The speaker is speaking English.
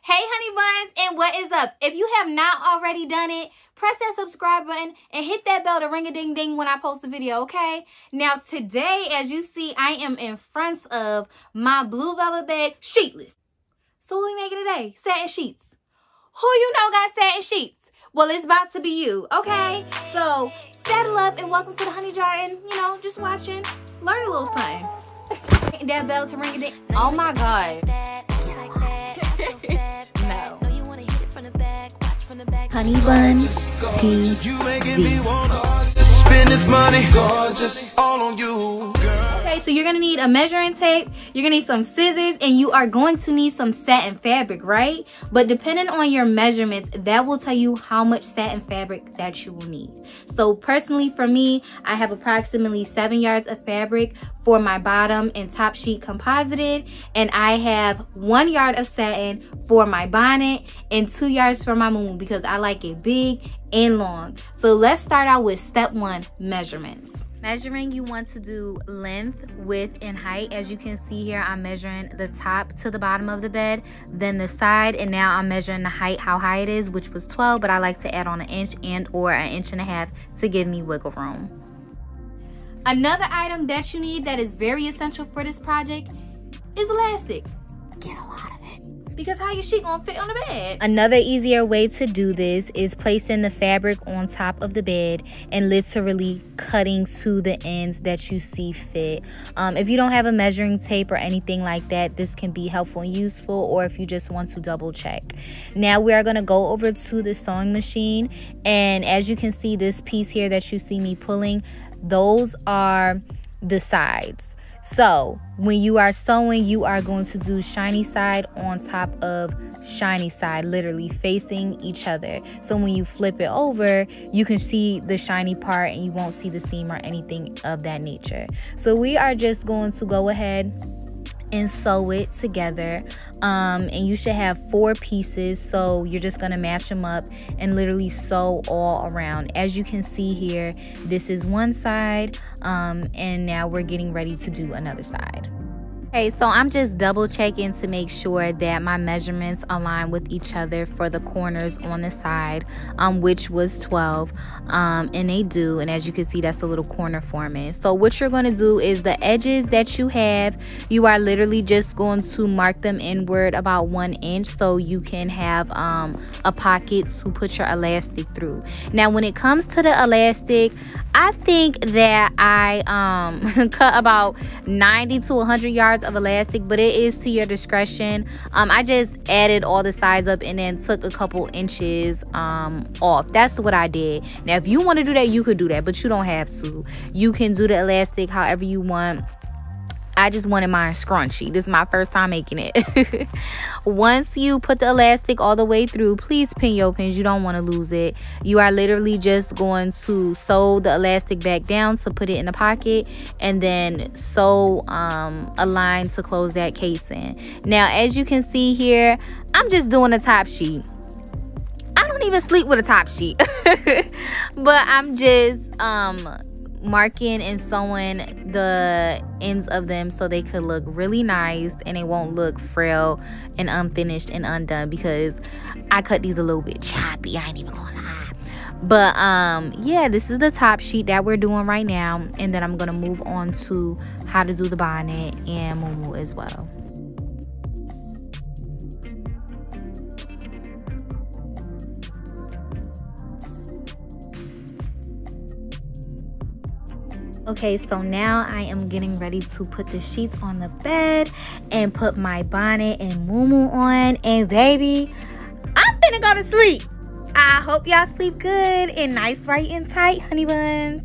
Hey honey buns, and what is up? If you have not already done it, press that subscribe button and hit that bell to ring a ding ding when I post a video, okay? Now today, as you see, I am in front of my blue velvet bed, sheetless. So what we making today? Satin sheets. Who you know got satin sheets? Well, it's about to be you, okay? So saddle up and welcome to the honey jar and, you know, just watching, learn a little something. Hit that bell to ring a ding. Oh my God. No. Honey Bun TV. Spend this money, gorgeous, all on you, girl. Okay, so you're gonna need a measuring tape, you're gonna need some scissors, and you are going to need some satin fabric, right? But depending on your measurements, that will tell you how much satin fabric that you will need. So personally for me, I have approximately 7 yards of fabric for my bottom and top sheet composited, and I have 1 yard of satin for my bonnet and 2 yards for my muumuu because I like it big and long. So let's start out with step 1, measurements. Measuring, you want to do length, width, and height. As you can see here, I'm measuring the top to the bottom of the bed, then the side, and now I'm measuring the height, how high it is, which was 12, but I like to add on an inch and or an inch and a half to give me wiggle room. Another item that you need that is very essential for this project is elastic. Get a lot of it, because how your sheet gonna fit on the bed? Another easier way to do this is placing the fabric on top of the bed and literally cutting to the ends that you see fit. If you don't have a measuring tape or anything like that, this can be helpful and useful, or if you just want to double check. Now we are gonna go over to the sewing machine, and as you can see, this piece here that you see me pulling, those are the sides. So when you are sewing, you are going to do shiny side on top of shiny side, literally facing each other. So when you flip it over, you can see the shiny part and you won't see the seam or anything of that nature. So we are just going to go ahead and sew it together, and you should have 4 pieces, so you're just gonna match them up and literally sew all around. As you can see here, this is one side, and now we're getting ready to do another side. Okay, so I'm just double checking to make sure that my measurements align with each other for the corners on the side, which was 12, and they do. And as you can see, that's the little corner forming. So what you're going to do is the edges that you have, you are literally just going to mark them inward about 1 inch so you can have a pocket to put your elastic through. Now when it comes to the elastic, I think that I cut about 90 to 100 yards of elastic, but it is to your discretion. I just added all the sides up and then took a couple inches off. That's what I did. Now if you want to do that, you could do that, but you don't have to. You can do the elastic however you want. I just wanted mine scrunchy. This is my first time making it. Once you put the elastic all the way through, please pin your pins. You don't want to lose it. You are literally just going to sew the elastic back down to put it in the pocket, and then sew a line to close that casing. Now, as you can see here, I'm just doing a top sheet. I don't even sleep with a top sheet. But I'm just marking and sewing the ends of them so they could look really nice and they won't look frail and unfinished and undone, because I cut these a little bit choppy, I ain't even gonna lie. But yeah, this is the top sheet that we're doing right now, and then I'm gonna move on to how to do the bonnet and muumuu as well. Okay, so now I am getting ready to put the sheets on the bed and put my bonnet and muumuu on, and baby, I'm finna go to sleep. I hope y'all sleep good and nice, bright, and tight, honey buns.